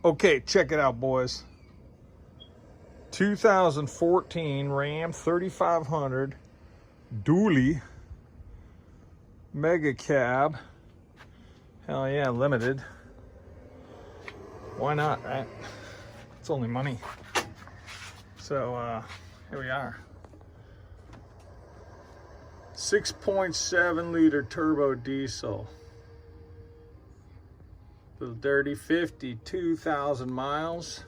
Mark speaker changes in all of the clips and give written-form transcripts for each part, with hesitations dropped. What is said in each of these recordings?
Speaker 1: Okay, check it out, boys. 2014 Ram 3500 Dooley Mega Cab. Hell yeah, limited. Why not, right? It's only money. So here we are. 6.7 liter turbo diesel. Little dirty, 52,000 miles.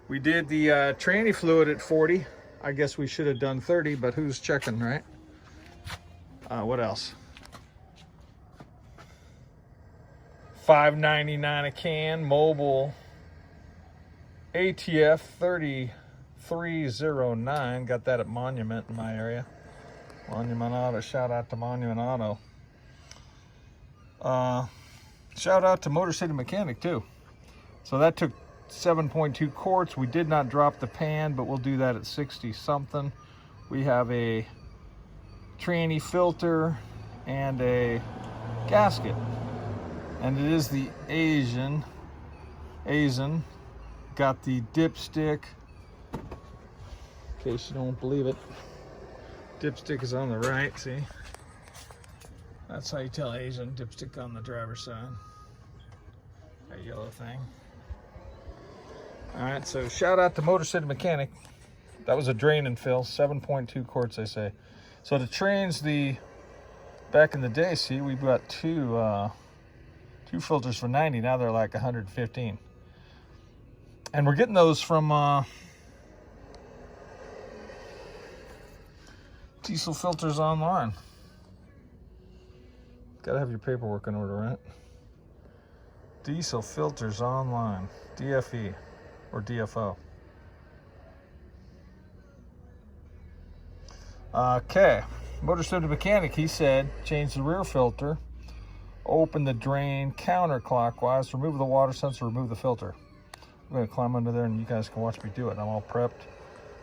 Speaker 1: We did the tranny fluid at 40. I guess we should have done 30, but who's checking, right? What else? $5.99 a can. Mobile ATF 3309. Got that at Monument in my area. Monument Auto. Shout out to Monument Auto. Shout out to Motor City Mechanic too. So that took 7.2 quarts. We did not drop the pan, but we'll do that at 60 something. We have a tranny filter and a gasket, and it is the Asian. Got the dipstick, in case you don't believe it. Dipstick is on the right, see? That's how you tell Asian. Dipstick on the driver's side. That yellow thing. All right, so shout out to Motor City Mechanic. That was a drain and fill, 7.2 quarts, they say. So to change the, back in the day, see, we've got two filters for 90. Now they're like 115. And we're getting those from Diesel Filters Online. Gotta have your paperwork in order, right? Diesel Filters Online, DFE or DFO. Okay, Motor City Mechanic, he said, change the rear filter, open the drain counterclockwise, remove the water sensor, remove the filter. I'm gonna climb under there and you guys can watch me do it. I'm all prepped.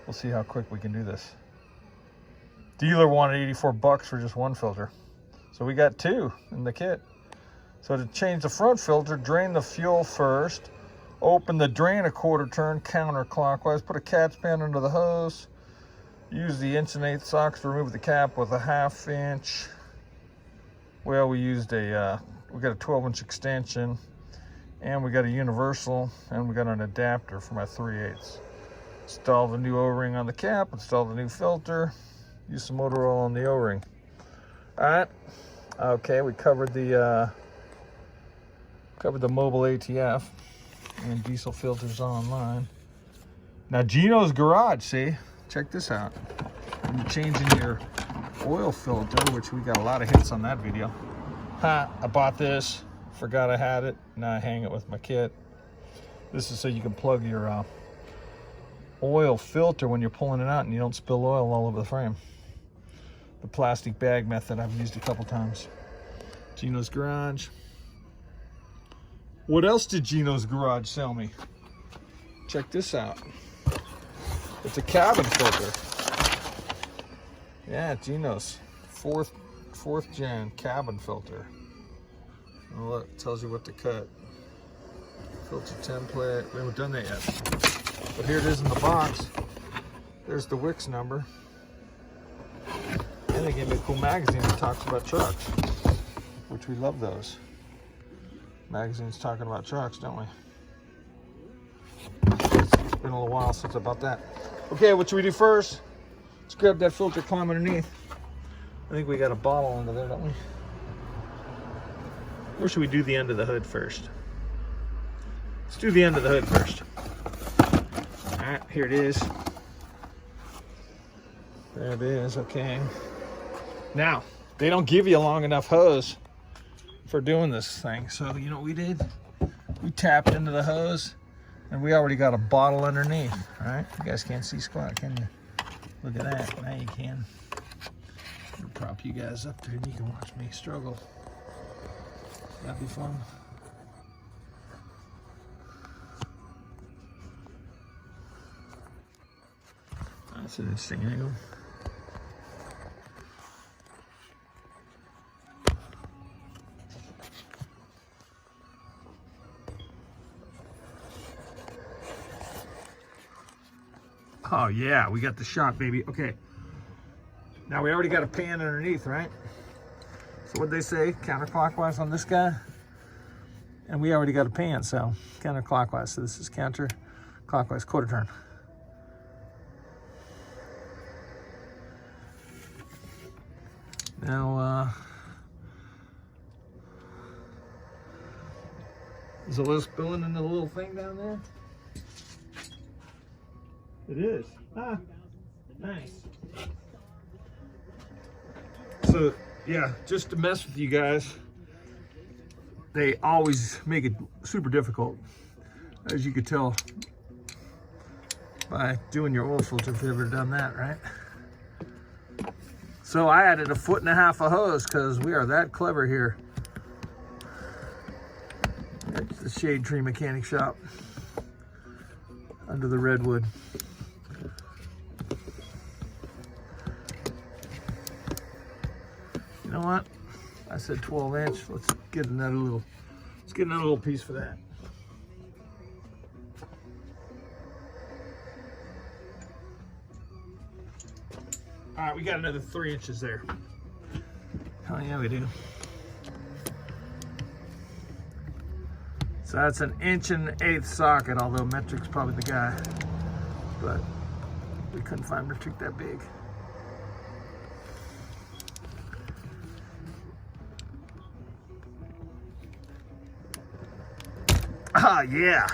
Speaker 1: We'll see how quick we can do this. Dealer wanted 84 bucks for just one filter. So we got two in the kit. So to change the front filter, drain the fuel first, open the drain a quarter turn counterclockwise, put a catch pan under the hose, use the 1/8" socks to remove the cap with a 1/2 inch. Well, we used we got a 12-inch extension, and we got a universal, and we got an adapter for my 3/8. Install the new O-ring on the cap, install the new filter, use some motor oil on the O-ring. All right. Okay, we covered the mobile ATF and Diesel Filters Online. Now Gino's Garage, see? Check this out. When you're changing your oil filter, which we got a lot of hits on that video. I bought this, forgot I had it, now I hang it with my kit. This is so you can plug your oil filter when you're pulling it out and you don't spill oil all over the frame. The plastic bag method I've used a couple times. Gino's Garage. What else did Gino's Garage sell me? Check this out. It's a cabin filter. Yeah, Gino's fourth gen cabin filter. And look, it tells you what to cut. Filter template. We haven't done that yet. But here it is in the box. There's the Wix number. And they gave me a cool magazine that talks about trucks, which we love those. Magazines talking about trucks, don't we? It's been a little while since I bought that. Okay, what should we do first? Let's grab that filter, climb underneath. I think we got a bottle under there, don't we? Or should we do the end of the hood first? Let's do the end of the hood first. All right, here it is. There it is, okay. Now, they don't give you a long enough hose for doing this thing. So you know what we did? We tapped into the hose and we already got a bottle underneath, all right? You guys can't see squat, can you? Look at that, now you can. I'll prop you guys up there and you can watch me struggle. That'd be fun. That's an interesting angle. Oh yeah, we got the shot, baby. Okay. Now we already got a pan underneath, right? So what'd they say? Counterclockwise on this guy? And we already got a pan, so counterclockwise. So this is counterclockwise, quarter turn. Now, is the oil spilling in the little thing down there? It is. Ah, nice. So, yeah, just to mess with you guys, they always make it super difficult, as you could tell by doing your oil filter if you've ever done that, right? So I added 1.5 foot of hose because we are that clever here at the Shade Tree Mechanic Shop under the redwood. You know what? I said 12 inch. Let's get another little piece for that. All right, we got another 3 inches there. Oh yeah, we do. So that's an 1.1/8 socket, although metric's probably the guy, but we couldn't find metric that big. Ah, yeah.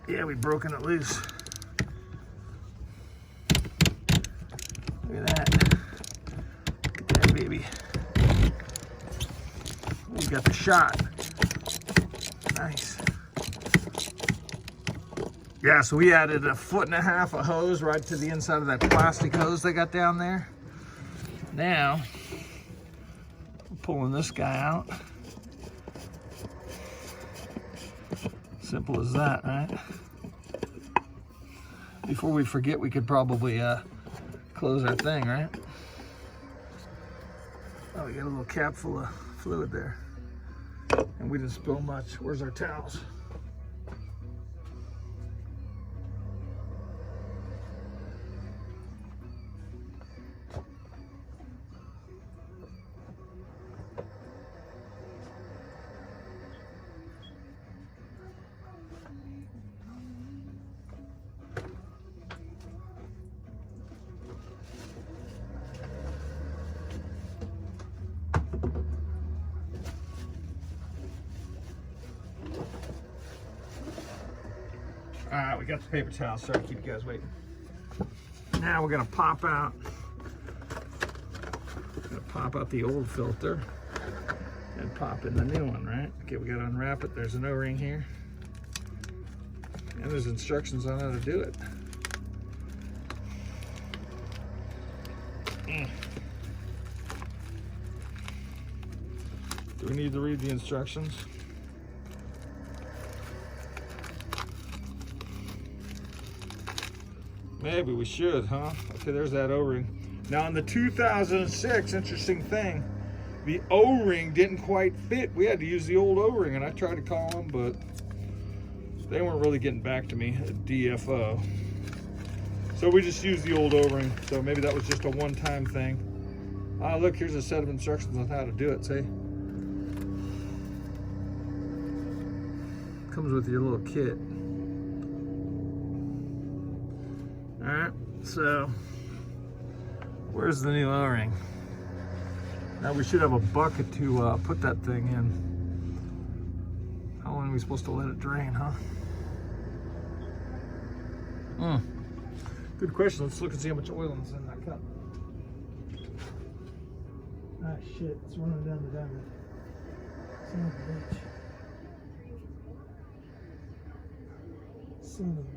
Speaker 1: Yeah, we broken it loose. Look at that. Look at that, baby. We got the shot. Nice. Yeah, so we added 1.5 foot of hose right to the inside of that plastic hose they got down there. Now, I'm pulling this guy out. Simple as that, right? Before we forget, we could probably close our thing, right? Oh, we got a little cap full of fluid there. And we didn't spill much. Where's our towels? All right, we got the paper towel. Sorry to keep you guys waiting. Now we're gonna pop out. The old filter and pop in the new one, right? Okay, we gotta unwrap it. There's an O-ring here, and there's instructions on how to do it. Do we need to read the instructions? Maybe we should, huh? Okay, there's that O-ring. Now in the 2006, interesting thing, the O-ring didn't quite fit. We had to use the old O-ring, and I tried to call them, but they weren't really getting back to me at DFO. So we just used the old O-ring. So maybe that was just a one-time thing. Ah, look, here's a set of instructions on how to do it, see? Comes with your little kit. All right, so where's the new O-ring? Now we should have a bucket to put that thing in. How long are we supposed to let it drain, huh? Good question. Let's look and see how much oil is in that cup. Ah, shit, it's running down the diamond. Son of a bitch. Son of a bitch.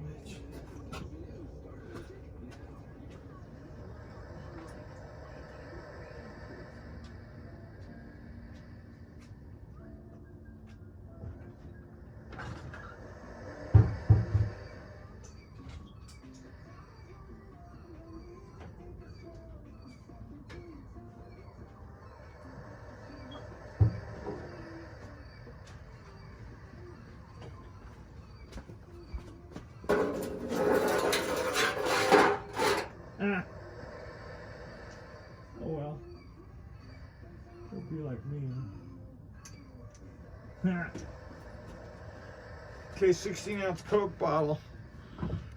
Speaker 1: Okay, 16-ounce Coke bottle.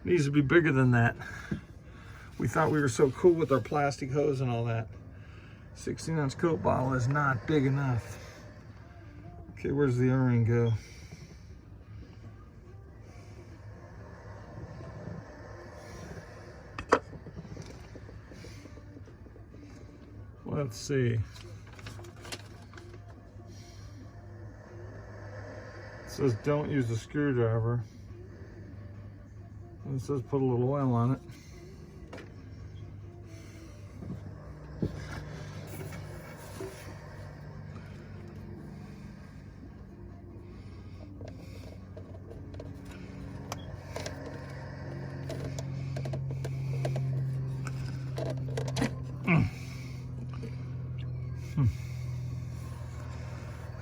Speaker 1: Needs to be bigger than that. We thought we were so cool with our plastic hose and all that. 16-ounce Coke bottle is not big enough. Okay, where's the O-ring go? Let's see. It says don't use the screwdriver. And it says put a little oil on it.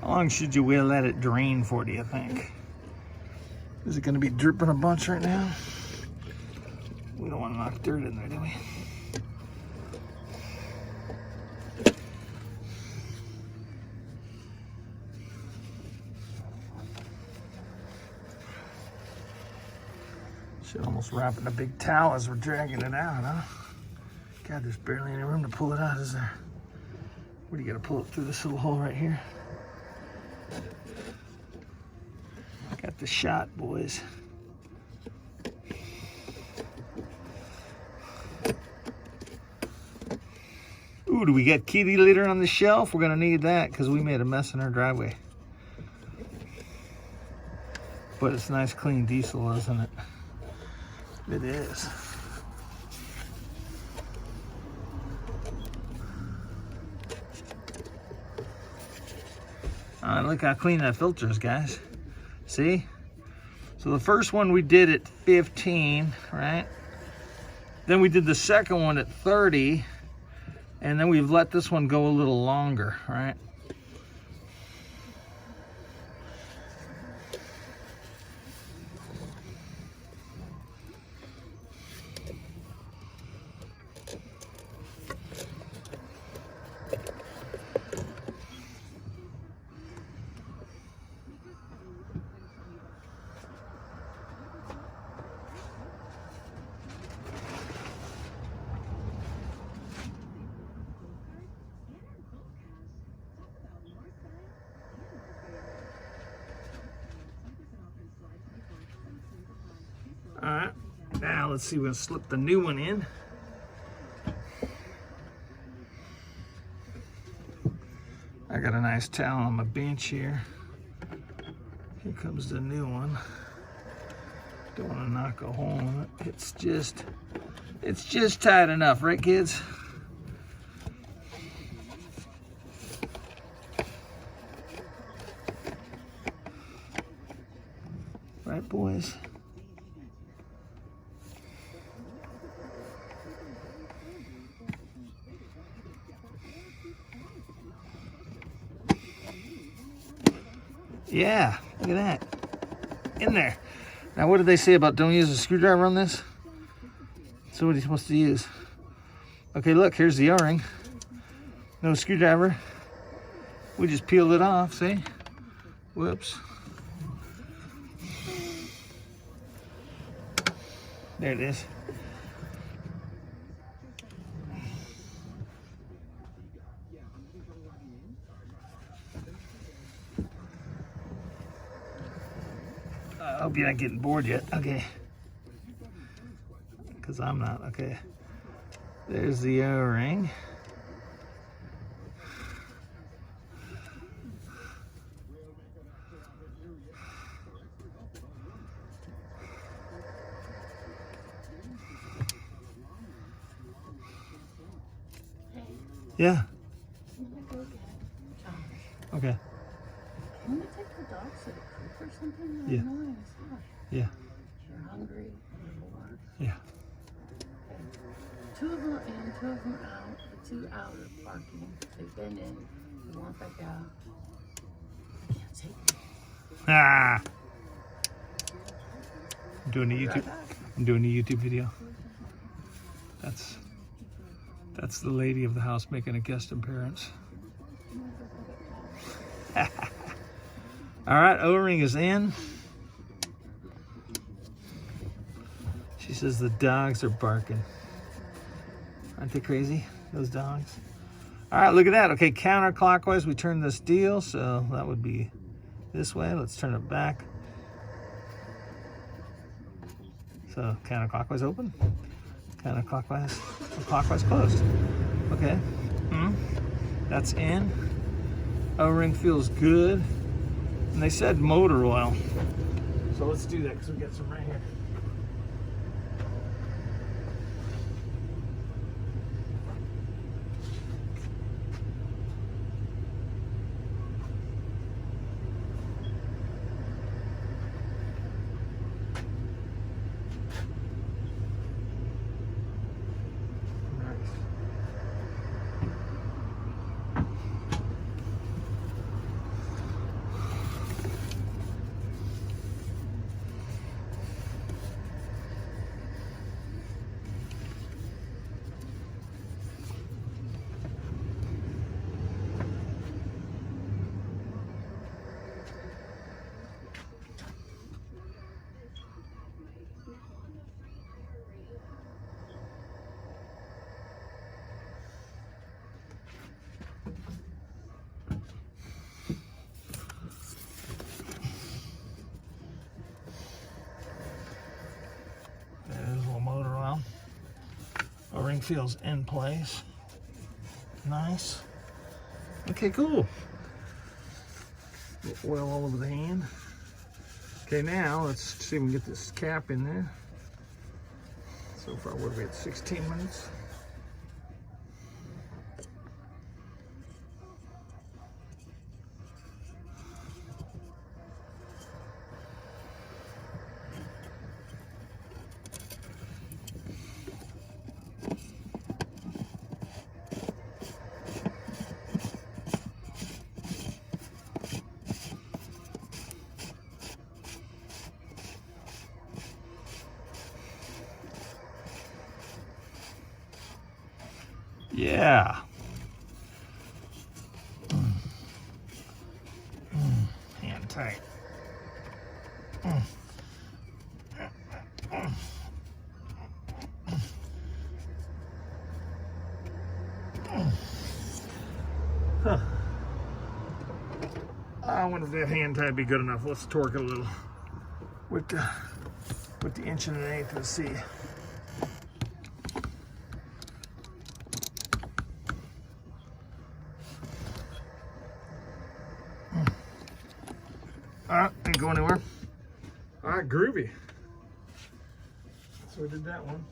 Speaker 1: How long should you let it drain for, do you think? Is it going to be dripping a bunch right now? We don't want to knock dirt in there, do we? Should almost wrap it in a big towel as we're dragging it out, huh? God, there's barely any room to pull it out, is there? What do you got to pull it through this little hole right here? Got the shot, boys. Ooh, do we got kitty litter on the shelf? We're gonna need that because we made a mess in our driveway. But it's nice clean diesel, isn't it? It is. Look how clean that filter is, guys. See? So the first one we did at 15, right? Then we did the second one at 30, and then we've let this one go a little longer, right? All right, now let's see, we'll slip the new one in. I got a nice towel on my bench here. Here comes the new one. Don't want to knock a hole in it. It's just tight enough, right, kids? Right, boys? Yeah, look at that. In there. Now, what did they say about don't use a screwdriver on this? So what are you supposed to use? Okay, look, here's the O-ring. No screwdriver. We just peeled it off, see? Whoops. There it is. I hope you're not getting bored yet. Okay. Because I'm not. Okay. There's the O-ring. Yeah. Okay.
Speaker 2: Can we take the dogs to the creek or something?
Speaker 1: Yeah. Yeah.
Speaker 2: You're hungry. You're bored.
Speaker 1: Yeah.
Speaker 2: Two of them in, two of them out. The two out are barking. They've been in. They want back out. I can't take them.
Speaker 1: Ah. I'm doing a YouTube video. That's the lady of the house making a guest appearance. All right, O-ring is in. She says the dogs are barking. Aren't they crazy, those dogs? All right, look at that. Okay, counterclockwise, we turn this deal, so that would be this way. Let's turn it back. So counterclockwise open, counterclockwise, clockwise closed. Okay, that's in. O-ring feels good. And they said motor oil. So let's do that because we got some right here. O-ring feels in place. Nice. Okay, cool. Oil all over the hand. Okay, now let's see if we can get this cap in there. So far, what are we at? 16 minutes. Yeah. Hand tight. Huh. I wonder if that hand tie would be good enough. Let's torque it a little with the 1.125" to the C. Didn't go anywhere. All right, groovy. So we did that one.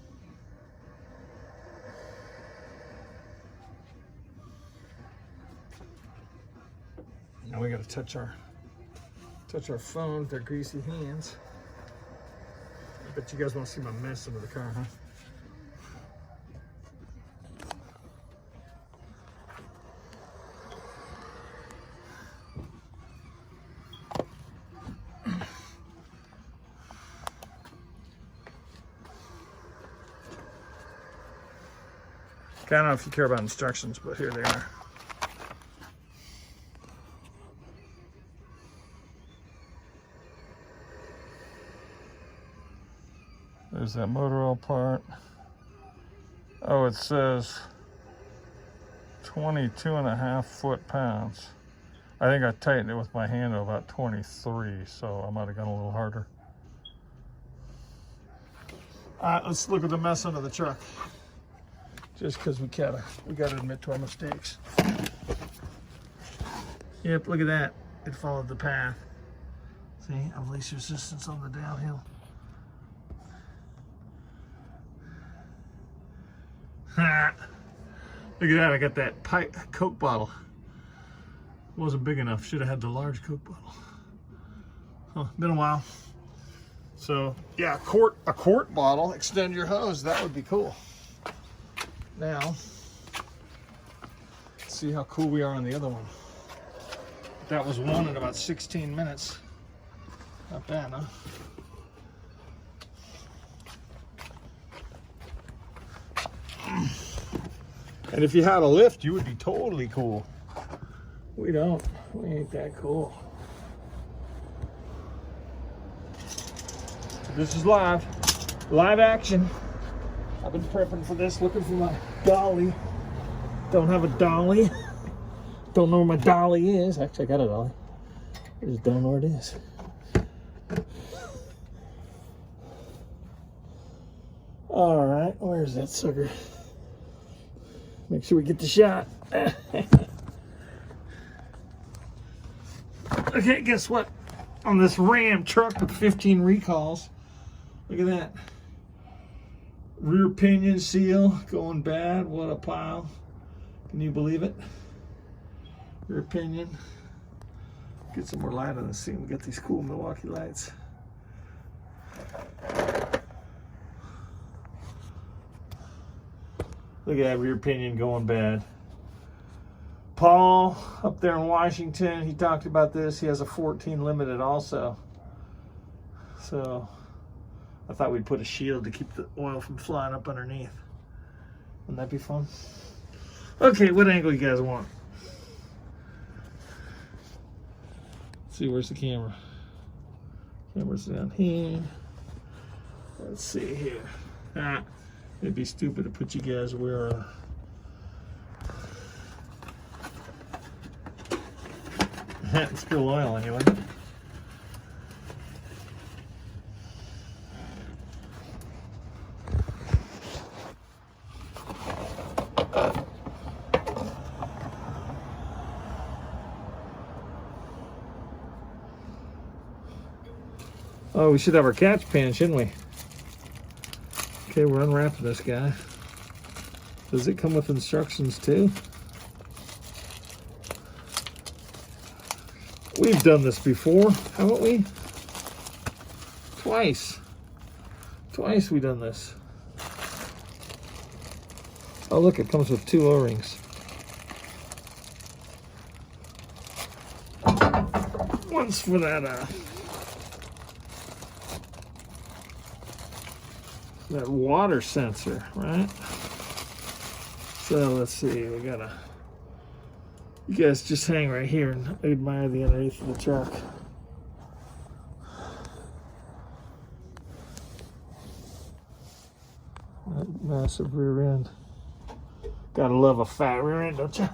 Speaker 1: Now we got to touch our phone with our greasy hands. I bet you guys want to see my mess under the car, huh? I don't know if you care about instructions, but here they are. There's that motor oil part. Oh, it says 22.5 foot-pounds. I think I tightened it with my hand to about 23, so I might have gone a little harder. All right, let's look at the mess under the truck. Just because we gotta admit to our mistakes. Yep, look at that. It followed the path. See, of least resistance on the downhill. Look at that, I got that Coke bottle. Wasn't big enough, should have had the large Coke bottle. Oh, been a while. So yeah, a quart bottle, extend your hose, that would be cool. Now, let's see how cool we are on the other one. That was one in about 16 minutes. Not bad, huh? And if you had a lift, you would be totally cool. We don't. We ain't that cool. This is live. Live action. I've been prepping for this, looking for my dolly. Don't have a dolly. Don't know where my dolly is. Actually, I got a dolly. I just don't know where it is. All right, where's that sucker? Make sure we get the shot. Okay, guess what? On this Ram truck with 15 recalls, look at that. Rear pinion seal going bad. What a pile. Can you believe it? Rear pinion. Get some more light on this thing. We got these cool Milwaukee lights. Look at that rear pinion going bad. Paul up there in Washington, he talked about this. He has a 14 limited also. So I thought we'd put a shield to keep the oil from flying up underneath. Wouldn't that be fun? Okay, what angle you guys want? Let's see, where's the camera? Camera's down here. Let's see here. It'd be stupid to put you guys where spill oil anyway. Oh, we should have our catch pan, shouldn't we? Okay, we're unwrapping this guy. Does it come with instructions too? We've done this before, haven't we? Twice. Twice we've done this. Oh, look, it comes with 2 O-rings. One's for that water sensor, right? So let's see, we gotta, you guys just hang right here and admire the underneath of the truck. That massive rear end. Gotta love a fat rear end, don't you?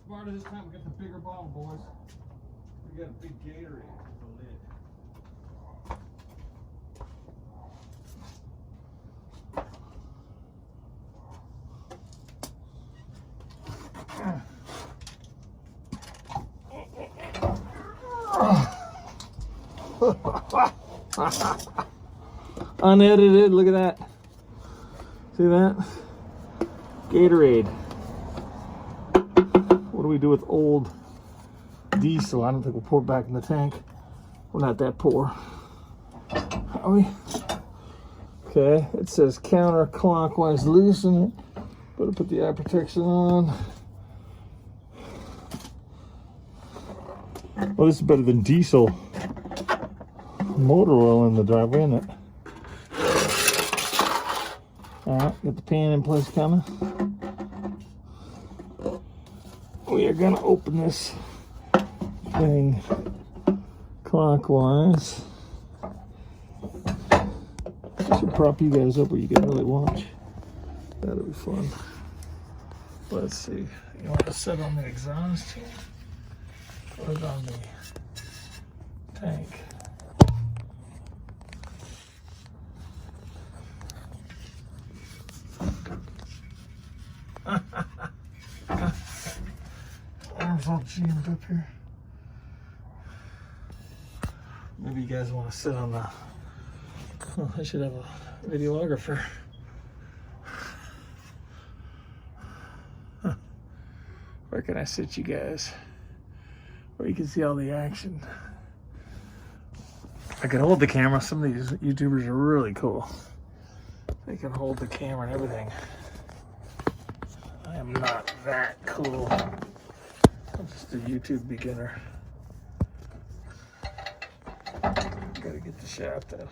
Speaker 1: Smarter this time, we got the bigger bottle, boys. We got a big Gatorade with the lid. Unedited, look at that. See that? Gatorade. What do we do with old diesel? I don't think we'll pour it back in the tank. We're not that poor, are we? Okay, it says counterclockwise loosen it. Better put the eye protection on. Well, this is better than diesel motor oil in the driveway, isn't it? Alright, get the pan in place coming. We are going to open this thing clockwise. I should prop you guys up where you can really watch. That'll be fun. Let's see. You want to set on the exhaust here? Put it on the tank. Arms all jammed up here. Maybe you guys want to sit on the Oh, I should have a videographer. Huh. Where can I sit you guys? Where you can see all the action. I can hold the camera. Some of these YouTubers are really cool. They can hold the camera and everything. I am not that cool. I'm just a YouTube beginner. Gotta get the shaft out.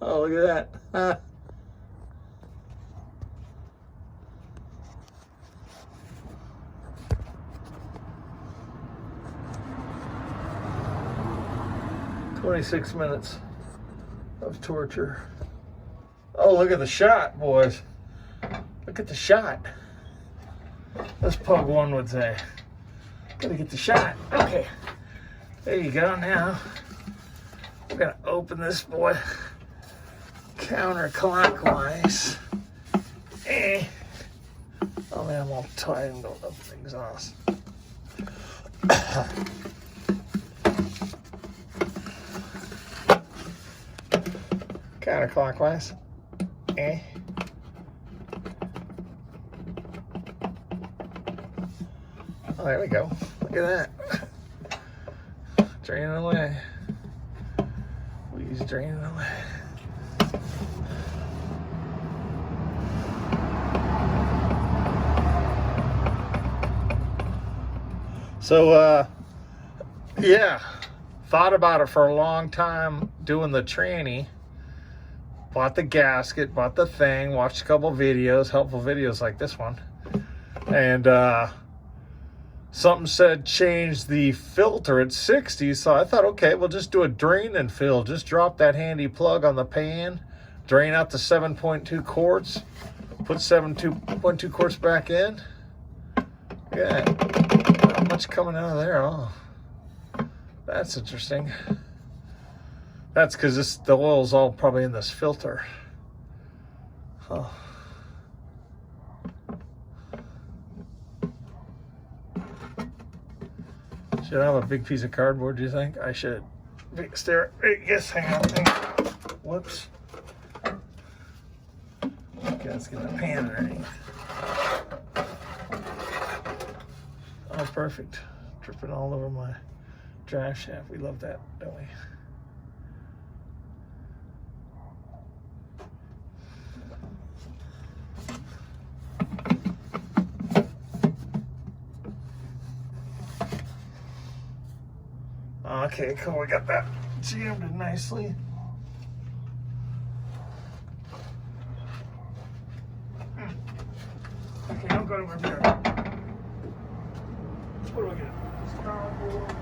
Speaker 1: Oh, look at that. 26 minutes of torture. Oh, look at the shot, boys. Look at the shot. This pug one would say. Gotta get the shot. Okay. There you go. Now we're gonna open this boy counterclockwise. Oh man, I'm all tired and don't open things off. Counterclockwise. Oh, there we go. Look at that. Draining away. We's draining away. So, yeah, thought about it for a long time doing the tranny. Bought the gasket, bought the thing, watched a couple videos, helpful videos like this one. And something said change the filter at 60. So I thought, okay, we'll just do a drain and fill. Just drop that handy plug on the pan, drain out the 7.2 quarts, put 7.2 quarts back in. Yeah, not much coming out of there. Oh, that's interesting. That's because the oil's all probably in this filter. Oh. Should I have a big piece of cardboard, do you think? I should. Yes, hang on. Whoops. Okay, let's get the pan underneath. Oh, perfect. Dripping all over my drive shaft. We love that, don't we? Okay, cool. We got that jammed in nicely. Okay, don't go to my beer. What do we get? Cardboard.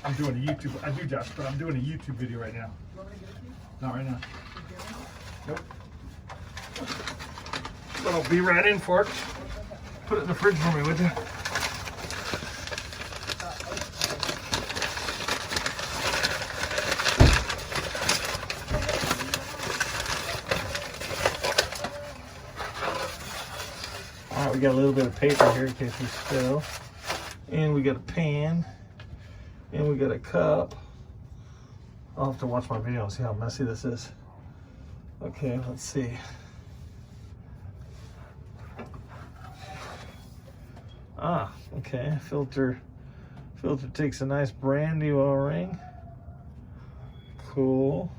Speaker 1: I'm doing a YouTube. I do, Josh, but I'm doing a YouTube video right now. Not right now. Nope. But I'll be right in for it. Put it in the fridge for me, would you? All right, we got a little bit of paper here in case we spill. And we got a pan. And we got a cup. I'll have to watch my video and see how messy this is. Okay, let's see. Ah, okay. Filter takes a nice brand new O-ring. Cool.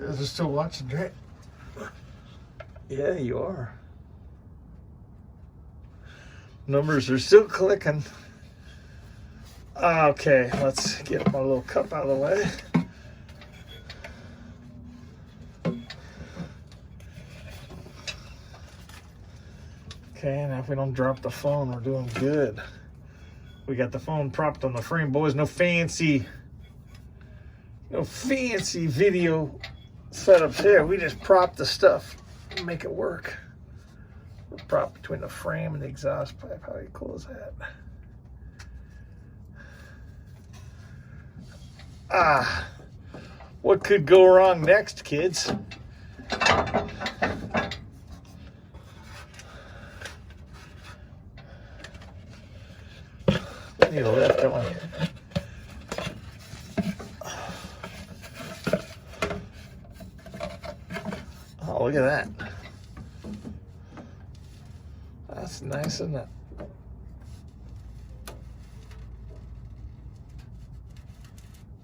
Speaker 1: You guys are still watching, right? Yeah, you are. Numbers are still clicking. Okay, let's get my little cup out of the way. Okay, now if we don't drop the phone, we're doing good. We got the phone propped on the frame, boys. No fancy video setups here. We just prop the stuff and make it work. We're propped between the frame and the exhaust pipe. How cool is that? What could go wrong next, kids? We need a lift, don't we? Oh, look at that. That's nice, isn't it?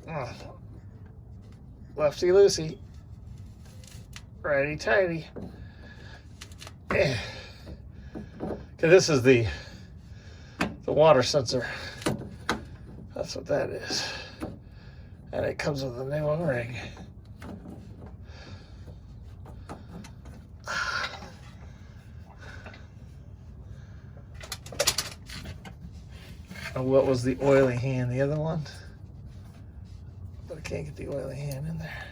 Speaker 1: Oh. Lefty loosey. Righty tighty. Okay, this is the water sensor. That's what that is. And it comes with a new O-ring. And what was the oily hand? The other one? But I can't get the oily hand in there.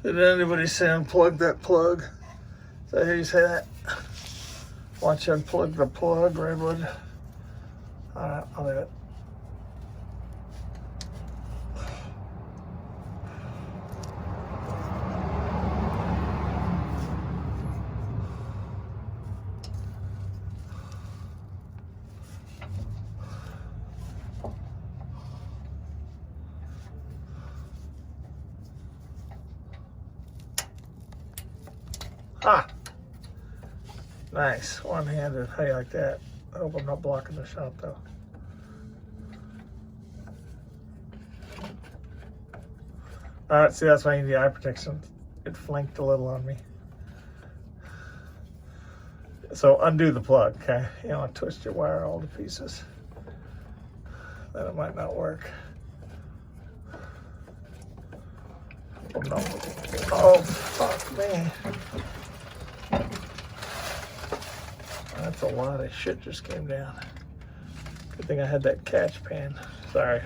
Speaker 1: Did anybody say unplug that plug? Is that how you say that? Watch you unplug the plug, Redwood. Alright, I'll do it. Ah! Nice. One-handed. How you like that? I hope I'm not blocking the shot though. Alright, see, that's why I need the eye protection. It flanked a little on me. So undo the plug, okay? You don't want to twist your wire all to pieces. Then it might not work. Oh no. Oh, fuck me. That's a lot of shit just came down. Good thing I had that catch pan. Sorry.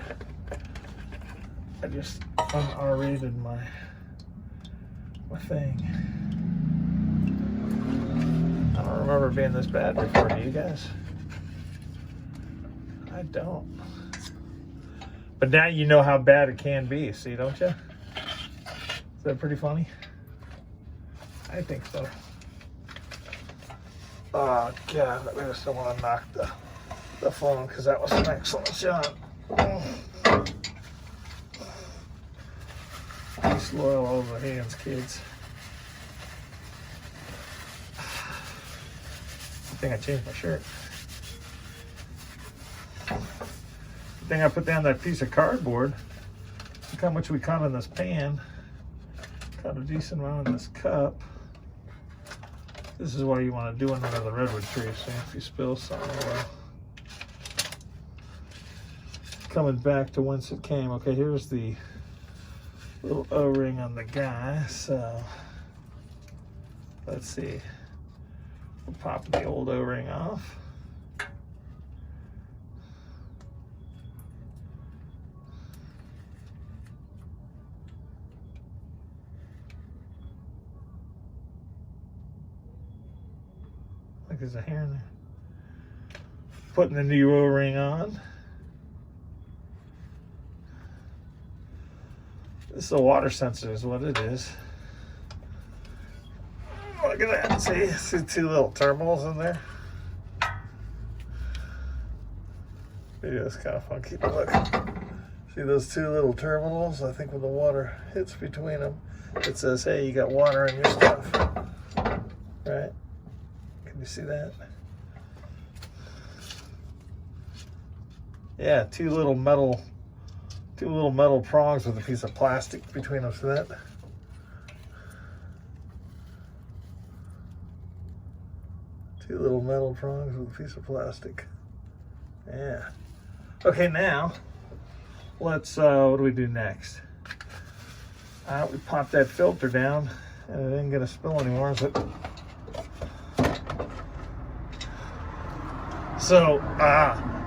Speaker 1: I just un-R-rated my thing. I don't remember being this bad before, do you guys? I don't. But now you know how bad it can be, see, don't you? Is that pretty funny? I think so. Oh God, I just don't want to knock the phone because that was an excellent shot. Disloyal over hands, kids. Good thing I changed my shirt. Good thing I put down that piece of cardboard. Look how much we cut in this pan. Got a decent amount in this cup. This is why you want to do it under the redwood tree, so if you spill something, well. Coming back to whence it came. Okay, here's the little O-ring on the guy, so Let's see. We'll pop the old O-ring off. Look, there's a hair in there. Putting the new O-ring on. This is a water sensor is what it is. Look at that. See two little terminals in there? Video is kind of funky, but look. See those two little terminals? I think when the water hits between them, it says, hey, you got water in your stuff. Right? Can you see that? Yeah, two little metal prongs with a piece of plastic between them. See that? Two little metal prongs with a piece of plastic. Yeah. Okay, now let's what do we do next? We pop that filter down, and it ain't gonna spill anymore, is it? So,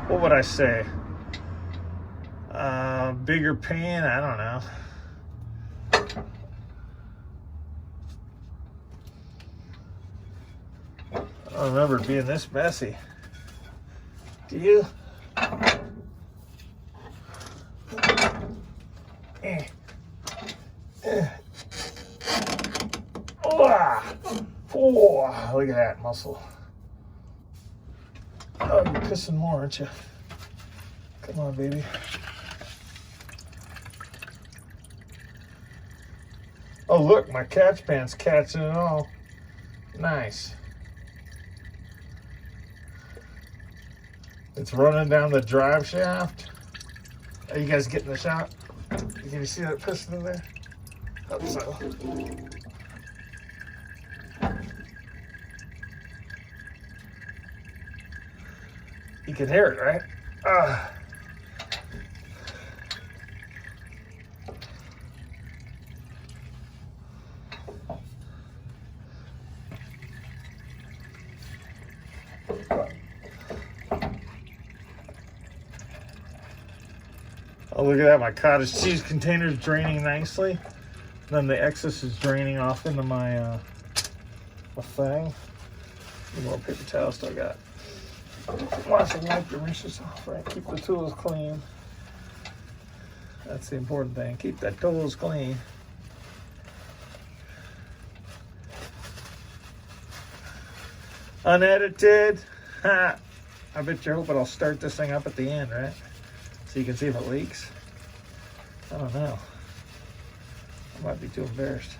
Speaker 1: what would I say? Bigger pan? I don't know. I don't remember it being this messy. Do you? Oh, look at that muscle. Oh, you're pissing more, aren't you? Come on, baby. Oh, look, my catch pan's catching it all. Nice. It's running down the drive shaft. Are you guys getting the shot? Can you see that piston in there? Hope so. You can hear it, right? Oh, look at that. My cottage cheese container is draining nicely. Then the excess is draining off into my thing. More paper towels still got. Wash and wipe the rinses off, right? Keep the tools clean. That's the important thing. Keep the tools clean. Unedited. Ha! I bet you're hoping I'll start this thing up at the end, right? So you can see if it leaks. I don't know. I might be too embarrassed.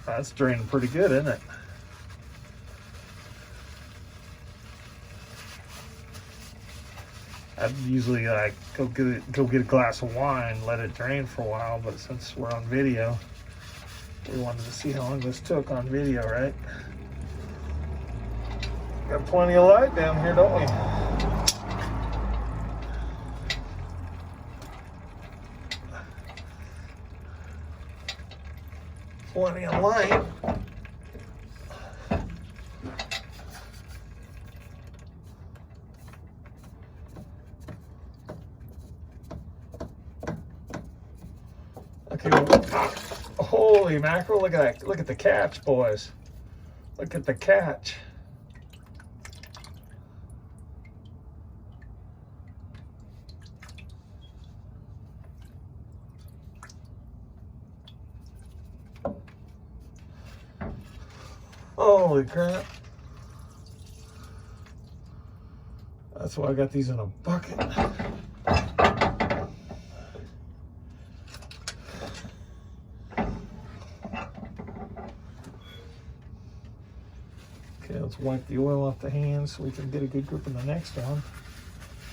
Speaker 1: That's draining pretty good, isn't it? I'd usually go get a glass of wine, let it drain for a while, but since we're on video, we wanted to see how long this took on video, right? Got plenty of light down here, don't we? Plenty of light. Okay, well, holy mackerel, look at that. Look at the catch, boys. Look at the catch. Holy crap. That's why I got these in a bucket. Okay, let's wipe the oil off the hands so we can get a good grip on the next one.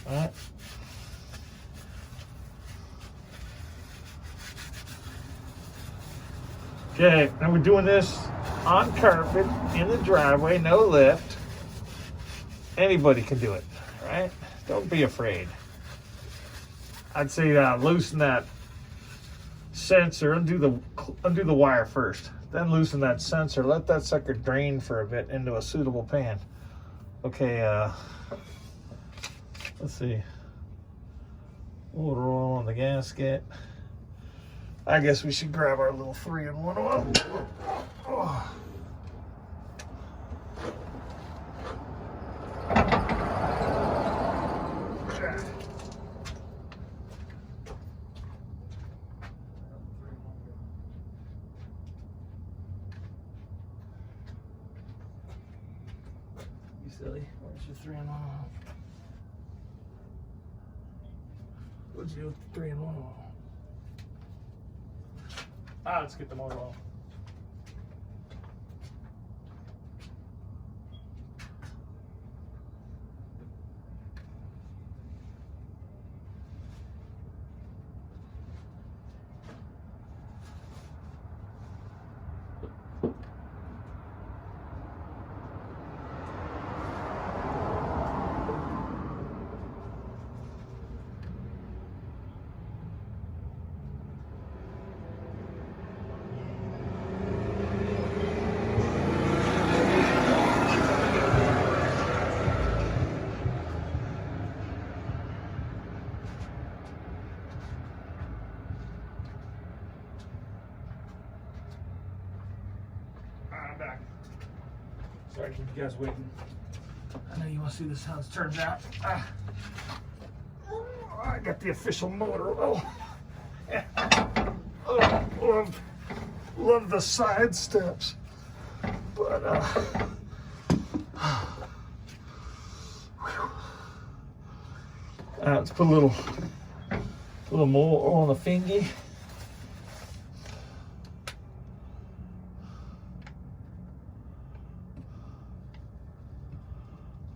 Speaker 1: All right. Okay, now we're doing this on carpet in the driveway, no lift. Anybody can do it, right? Don't be afraid. I'd say loosen that sensor, undo the wire first, then loosen that sensor, let that sucker drain for a bit into a suitable pan. Okay, let's see. Motor oil on the gasket. I guess we should grab our little 3-in-1 oil. Oh. You silly. Where's your 3-in-1 oil? What'd you do with the 3-in-1 oil? Let's get the motor oil. I'm back. Sorry to keep you guys waiting. I know you want to see this how this turns out. I got the official motor oil. Love the side steps, but let's put a little more oil on the fingy.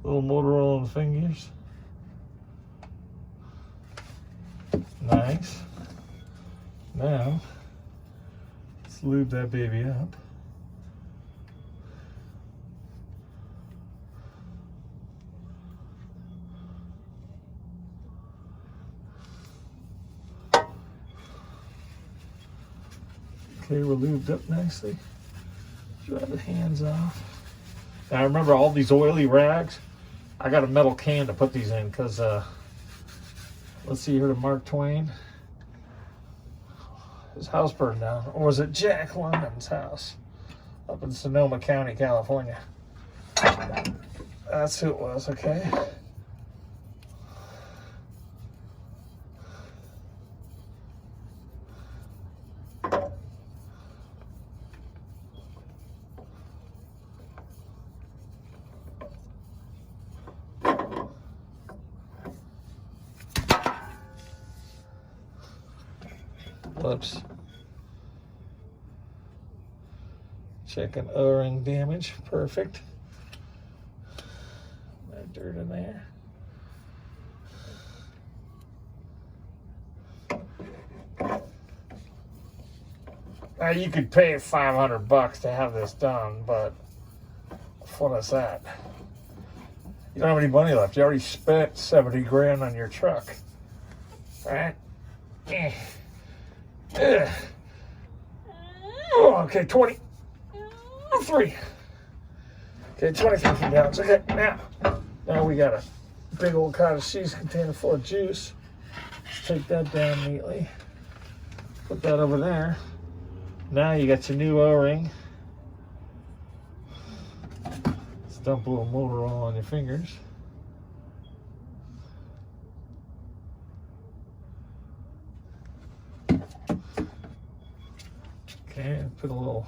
Speaker 1: Little motor oil on the fingers. Nice. Now, let's lube that baby up. Okay, we're lubed up nicely. Dry the hands off. Now remember, all these oily rags, I got a metal can to put these in because, let's see here, to Mark Twain. His house burned down. Or was it Jack London's house up in Sonoma County, California? That's who it was, okay? Whoops. Checking O-ring damage. Perfect. No dirt in there. Now you could pay $500 to have this done, but what is that? You don't have any money left. You already spent 70 grand on your truck, right? Oh, okay, 23. Okay, 23 gallons. Okay, now we got a big old cottage cheese container full of juice. Let's take that down neatly. Put that over there. Now you got your new O-ring. Let's dump a little motor oil on your fingers. Okay, put a little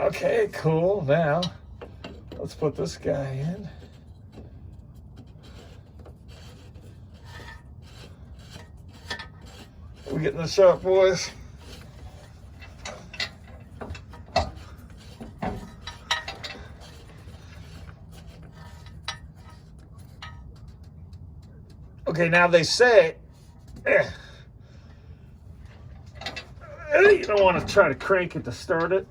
Speaker 1: okay, cool. Now let's put this guy in. We getting this up, boys? Okay, now they say you don't want to try to crank it to start it.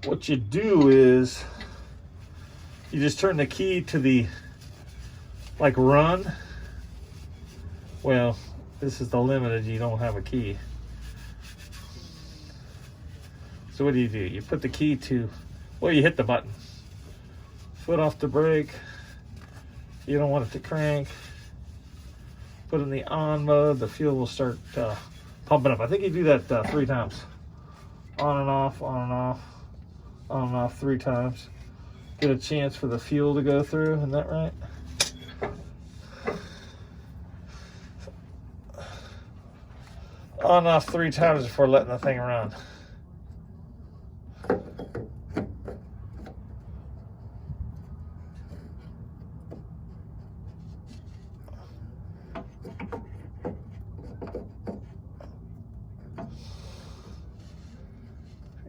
Speaker 1: What you do is you just turn the key to the like run. Well, this is the limited, you don't have a key. So what do? You put the key to, well, you hit the button. Foot off the brake. You don't want it to crank. Put in the on mode, the fuel will start pumping up. I think you do that 3 times. On and off, on and off, on and off 3 times. Get a chance for the fuel to go through, isn't that right? On and off 3 times before letting the thing run.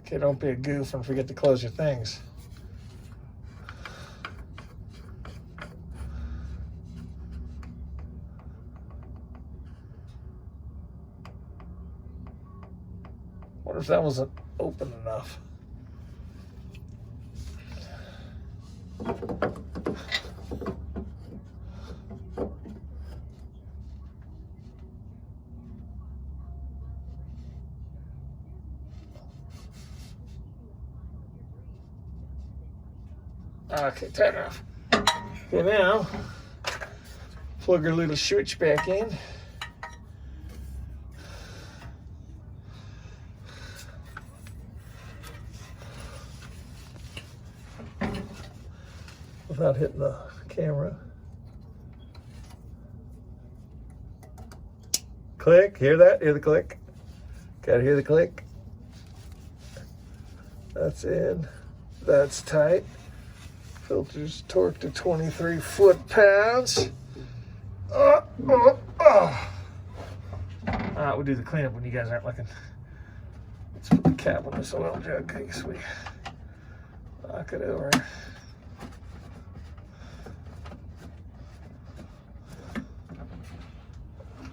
Speaker 1: Okay, don't be a goof and forget to close your things. Wonder if that wasn't open enough. Okay, tight enough. Okay, now plug our little switch back in. Without hitting the camera. Click, hear that? Hear the click? Gotta hear the click. That's in. That's tight. Filters torque to 23 foot-pounds. Alright, we'll do the cleanup when you guys aren't looking. Let's put the cap on this oil jug in case we knock it over.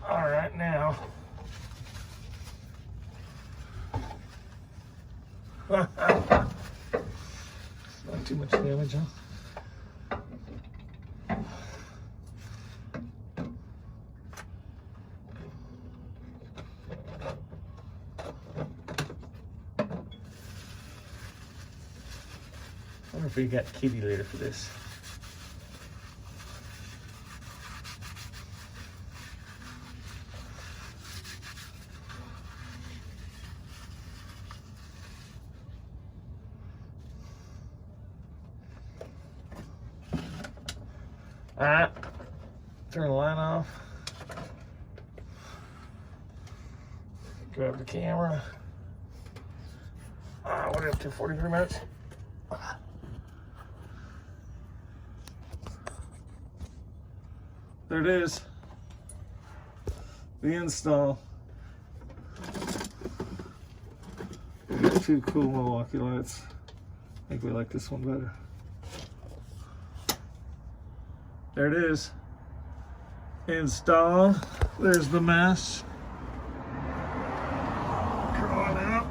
Speaker 1: Alright, now. Not too much damage, huh? I wonder if we got kitty later for this. Alright, turn the line off. Grab the camera. What are we up to, 43 minutes? There it is. The install. We got 2 cool Milwaukee lights. I think we like this one better. There it is. Install. There's the mesh. Crawling out.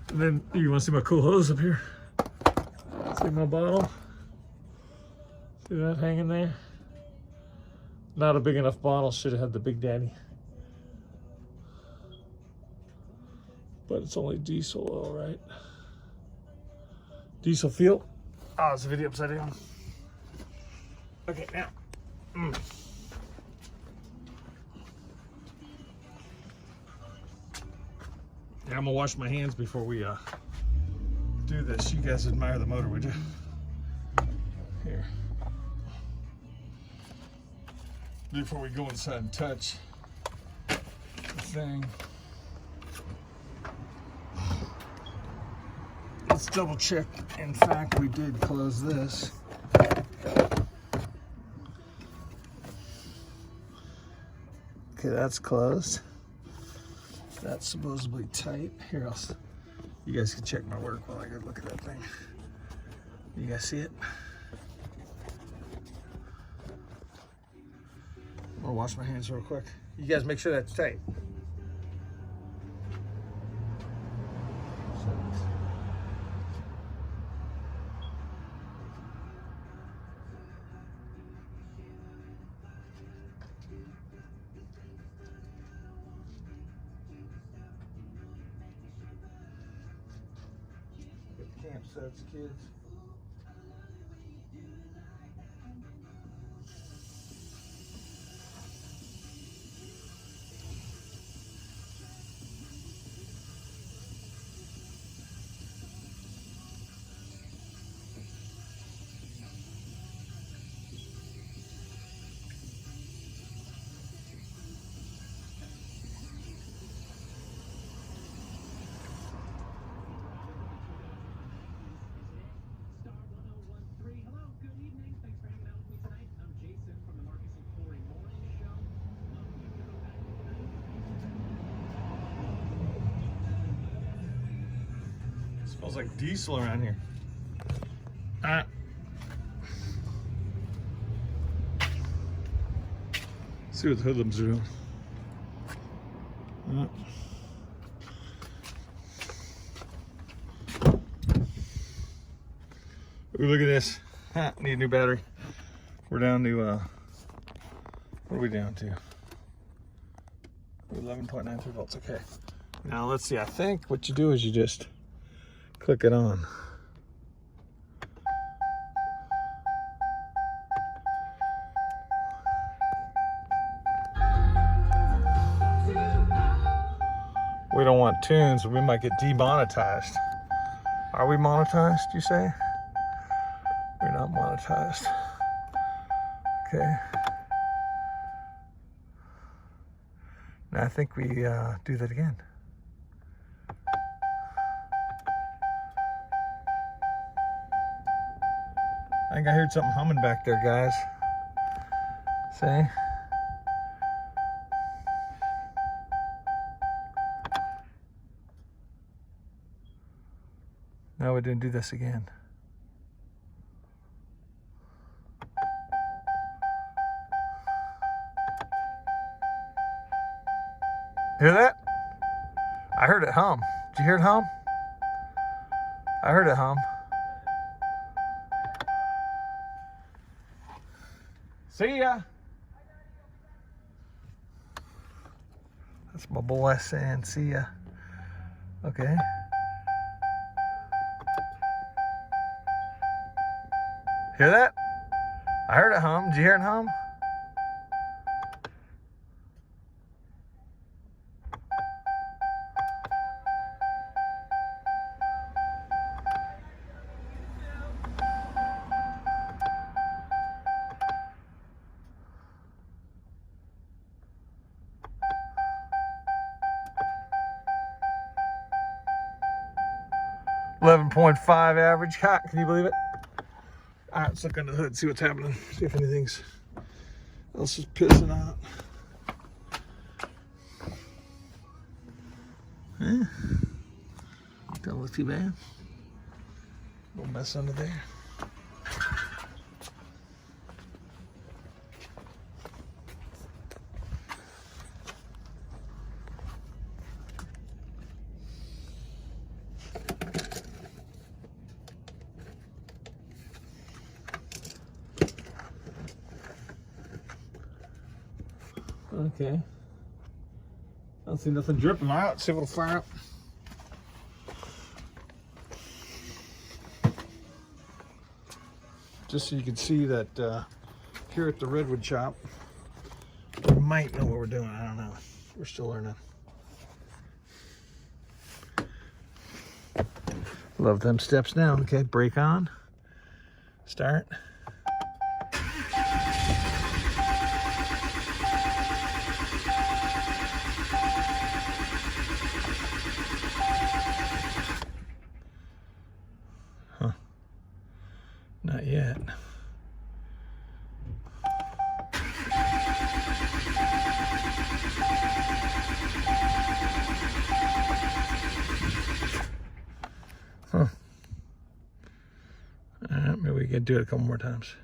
Speaker 1: And then you want to see my cool hose up here? See my bottle? See that hanging there? Not a big enough bottle. Should have had the Big Daddy. But it's only diesel oil, right? Diesel fuel. Oh, it's a video upside down. Okay, now. Yeah, I'm gonna wash my hands before we do this. You guys admire the motor, would you? Here. Before we go inside and touch the thing. Let's double check. In fact, we did close this. Okay, that's closed. That's supposedly tight. Here, You guys can check my work while I go look at that thing. You guys see it? I'm gonna wash my hands real quick. You guys make sure that's tight. Campsites, kids. Smells like diesel around here. See what the hoodlums are doing. Ooh, look at this. Need a new battery. We're down to, what are we down to? 11.93 volts, okay. Now let's see, I think what you do is you just click it on. We don't want tunes, we might get demonetized. Are we monetized, you say? We're not monetized. Okay. Now I think we do that again. I think I heard something humming back there, guys. See? No, we didn't do this again. Hear that? I heard it hum. Did you hear it hum? I heard it hum. See ya. That's my boy saying see ya. Okay. Hear that? I heard it hum. Did you hear it hum? .5 average. Hot. Can you believe it? All right, let's look under the hood, see what's happening, see if anything's else is pissing out. Yeah, don't look too bad. Little mess under there. Okay. I don't see nothing dripping out. Let's see if it'll fire up. Just so you can see that here at the redwood shop, we might know what we're doing. I don't know. We're still learning. Love them steps down. Okay, brake on. Start. Not yet. Maybe we can do it a couple more times.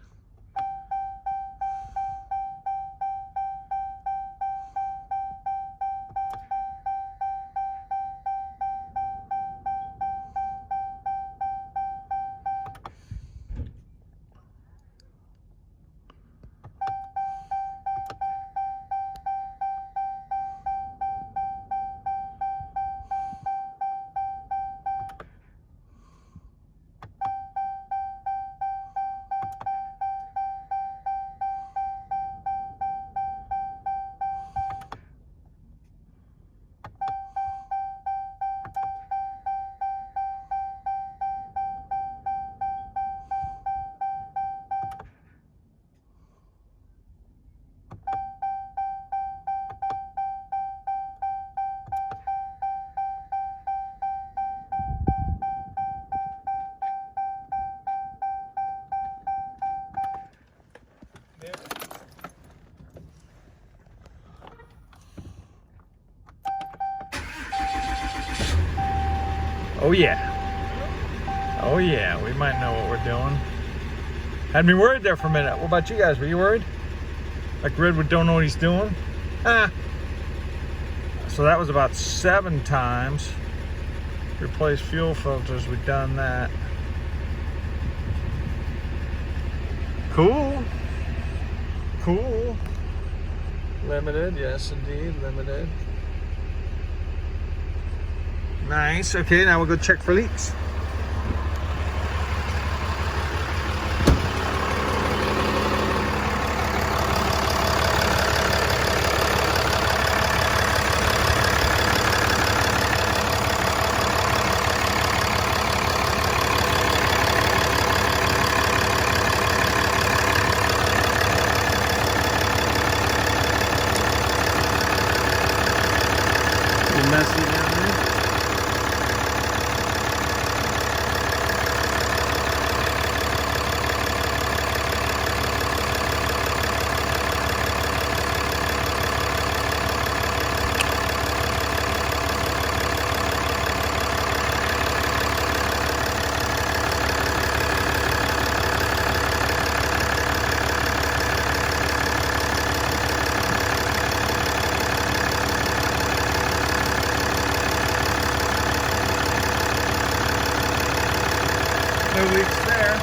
Speaker 1: Oh yeah. Oh yeah, we might know what we're doing. Had me worried there for a minute. What about you guys? Were you worried? Like Redwood don't know what he's doing? So that was about 7 times. Replace fuel filters, we've done that. Cool. Cool. Limited, yes indeed, limited. Nice. Okay, now we'll go check for leaks. Pretty messy down there. No leaks there.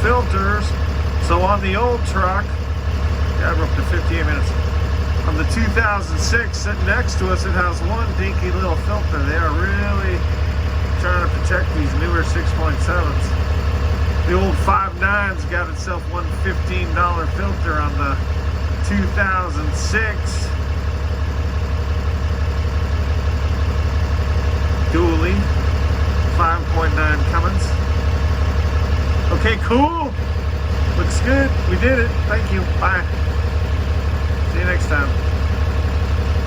Speaker 1: Filters. So on the old truck, yeah, we're up to 58 minutes. On the 2006 sitting next to us, it has one dinky little filter. They are really trying to protect these newer 6.7s. The old 5.9's got itself one $15 filter on the 2006 Dooley 5.9 Cummins. Okay, cool. Looks good. We did it. Thank you. Bye. See you next time.